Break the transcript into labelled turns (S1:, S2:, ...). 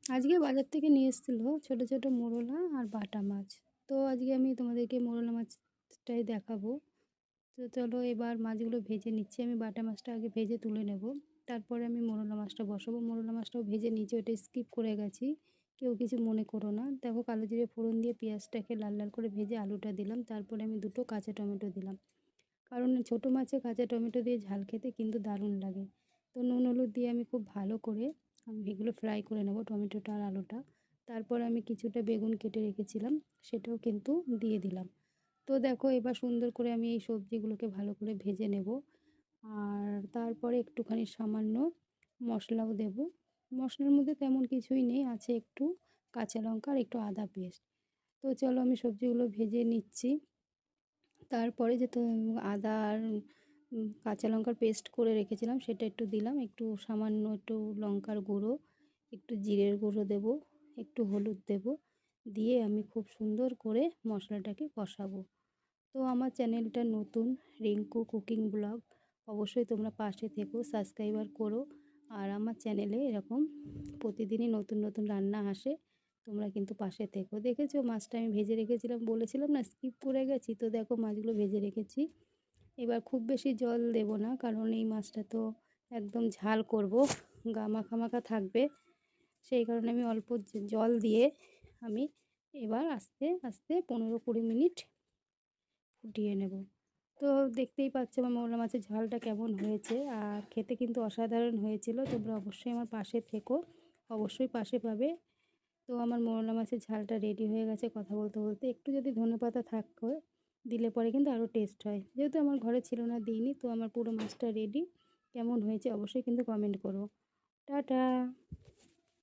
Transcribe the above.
S1: আজকে বাজার থেকে নিয়ে এসেছিল ছোট ছোট মোরলা আর বাটা মাছ। তো আজকে আমি তোমাদেরকে মোরলা মাছটাই দেখাবো। তো চলো এবার মাছগুলো ভেজে নিচ্ছি। আমি বাটা মাছটা আগে ভেজে তুলে নেব, তারপরে আমি মোরলা মাছটা বসাবো। মোরলা মাছটাও ভেজে নিয়েছি, ওটা স্কিপ করে গেছি, কেউ কিছু মনে করো না। দেখো কালো জিরে ফোড়ন দিয়ে পেঁয়াজটাকে লাল লাল করে ভেজে আলুটা দিলাম, তারপরে আমি দুটো কাঁচা টমেটো দিলাম, কারণ ছোটো মাছে কাঁচা টমেটো দিয়ে ঝাল খেতে কিন্তু দারুণ লাগে। তো নুন হলুদ দিয়ে আমি খুব ভালো করে আমি এগুলো ফ্রাই করে নেব, টমেটোটা আর আলুটা। তারপর আমি কিছুটা বেগুন কেটে রেখেছিলাম, সেটাও কিন্তু দিয়ে দিলাম। তো দেখো এবার সুন্দর করে আমি এই সবজিগুলোকে ভালো করে ভেজে নেব। আর তারপরে একটুখানি সামান্য মশলাও দেব। মশলার মধ্যে তেমন কিছুই নেই, আছে একটু কাঁচা লঙ্কা আর একটু আদা পেস্ট। তো চলো আমি সবজিগুলো ভেজে নিচ্ছি। তারপরে যে তো আদা আর কাঁচা লঙ্কার পেস্ট করে রেখেছিলাম সেটা একটু দিলাম, একটু সামান্য একটু লঙ্কার গুঁড়ো, একটু জিরের গুঁড়ো দেব, একটু হলুদ দেব, দিয়ে আমি খুব সুন্দর করে মশলাটাকে কষাবো। তো আমার চ্যানেলটা নতুন, রিঙ্কু কুকিং ব্লগ, অবশ্যই তোমরা পাশে থেকো, সাবস্ক্রাইবার করো। আর আমার চ্যানেলে এরকম প্রতিদিনই নতুন নতুন রান্না আসে, তোমরা কিন্তু পাশে থেকো। দেখেছো মাছটা আমি ভেজে রেখেছিলাম, বলেছিলাম না স্কিপ করে গেছি, তো দেখো মাছগুলো ভেজে রেখেছি। এবার খুব বেশি জল দেব না, কারণ এই মাছটা তো একদম ঝাল করব, গা মাখা মাখা থাকবে। সেই কারণে আমি অল্প জল দিয়ে আমি এবার আস্তে আস্তে 15-20 মিনিট ফুটিয়ে নেব। তো দেখতেই পাচ্ছ আমার মোরলা মাছের ঝালটা কেমন হয়েছে, আর খেতে কিন্তু অসাধারণ হয়েছিল। তোমরা অবশ্যই আমার পাশে থেকো, অবশ্যই পাশে পাবে। তো আমার মোরলা মাছের ঝালটা রেডি হয়ে গেছে। কথা বলতে বলতে একটু যদি ধনেপাতা থাকে দিলে পরে কিন্তু আরও টেস্ট হয়, যেহেতু আমার ঘরে ছিল না দিইনি। তো আমার পুরো মাছটা রেডি, কেমন হয়েছে অবশ্যই কিন্তু কমেন্ট করো। টাটা।